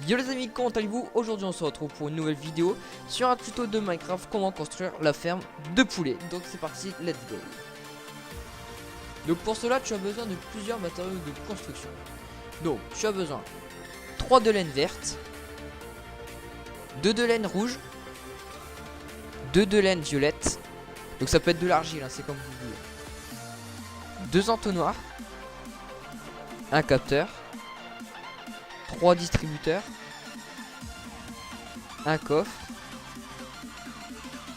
Yo les amis, comment allez-vous? Aujourd'hui on se retrouve pour une nouvelle vidéo sur un tuto de Minecraft, comment construire la ferme de poulets. Donc c'est parti, let's go. Donc pour cela tu as besoin de plusieurs matériaux de construction. Donc tu as besoin 3 de laine verte, 2 de laine rouge, 2 de laine violette. Donc ça peut être de l'argile, hein, c'est comme vous voulez. 2 entonnoirs, un capteur, 3 distributeurs, un coffre,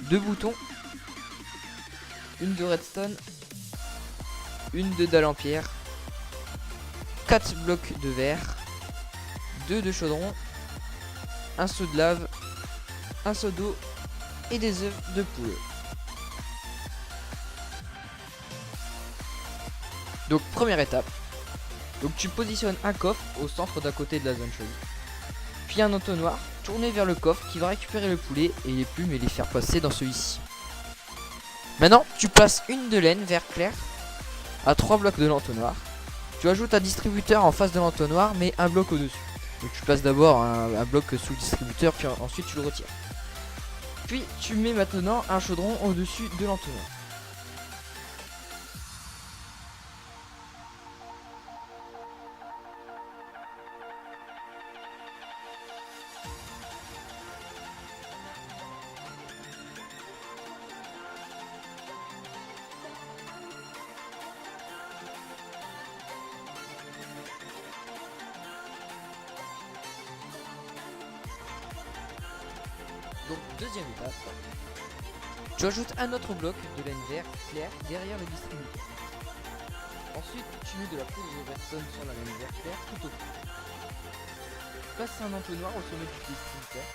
2 boutons, une de redstone, une de dalle en pierre, 4 blocs de verre, 2 de chaudron, un seau de lave, un seau d'eau et des œufs de poule. Donc première étape, donc tu positionnes un coffre au centre d'à côté de la zone choisie. Puis un entonnoir tourné vers le coffre qui va récupérer le poulet et les plumes et les faire passer dans celui-ci. Maintenant tu places une de laine vert clair à 3 blocs de l'entonnoir. Tu ajoutes un distributeur en face de l'entonnoir mais un bloc au-dessus. Donc tu places d'abord un bloc sous le distributeur puis ensuite tu le retires. Puis tu mets maintenant un chaudron au-dessus de l'entonnoir. Donc deuxième étape, tu ajoutes un autre bloc de laine vert clair derrière le distributeur. Ensuite tu mets de la poudre de redstone sur la laine vert clair tout autour. Place un entonnoir au sommet du distributeur.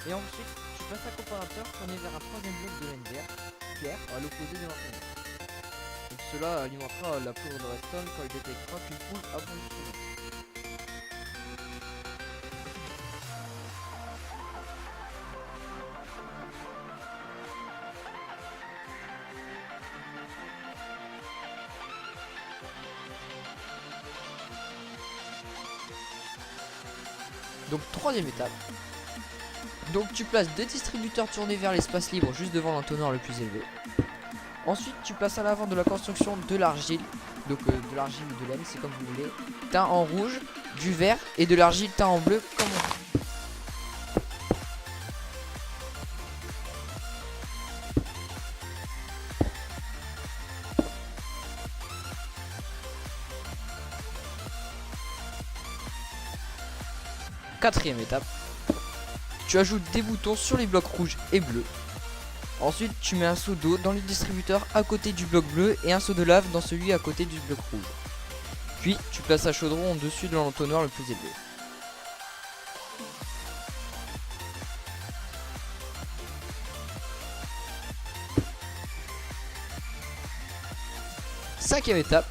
Et ensuite tu passes un comparateur tourné vers un troisième bloc de laine vert clair à l'opposé de l'entonnoir. Donc cela alimentera la poudre de redstone quand il détectera qu'une poule a pondu son œuf. Donc troisième étape, donc tu places 2 distributeurs tournés vers l'espace libre juste devant l'entonnoir le plus élevé. Ensuite tu places à l'avant de la construction de l'argile, donc de l'argile ou de laine, c'est comme vous voulez, teint en rouge, du vert et de l'argile teint en bleu comme on dit. Quatrième étape, tu ajoutes des boutons sur les blocs rouges et bleus. Ensuite tu mets un seau d'eau dans le distributeur à côté du bloc bleu et un seau de lave dans celui à côté du bloc rouge. Puis tu places un chaudron au-dessus de l'entonnoir le plus élevé. Cinquième étape,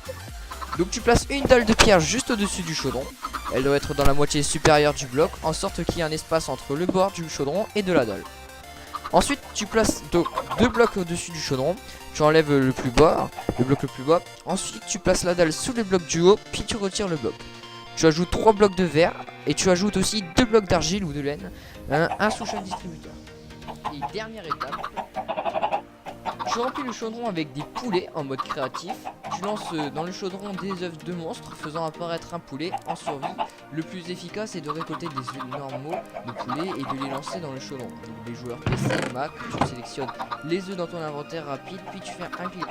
donc tu places une dalle de pierre juste au-dessus du chaudron. Elle doit être dans la moitié supérieure du bloc, en sorte qu'il y ait un espace entre le bord du chaudron et de la dalle. Ensuite tu places donc 2 blocs au-dessus du chaudron. Tu enlèves le plus bas, le bloc le plus bas. Ensuite tu places la dalle sous les blocs du haut, puis tu retires le bloc. Tu ajoutes 3 blocs de verre et tu ajoutes aussi 2 blocs d'argile ou de laine, un sous chaque distributeur. Et dernière étape, tu remplis le chaudron avec des poulets en mode créatif. Tu lances dans le chaudron des œufs de monstres faisant apparaître un poulet en survie. Le plus efficace est de récolter des œufs normaux de poulet et de les lancer dans le chaudron. Donc des joueurs PC, Mac, tu sélectionnes les œufs dans ton inventaire rapide puis tu fais un pile.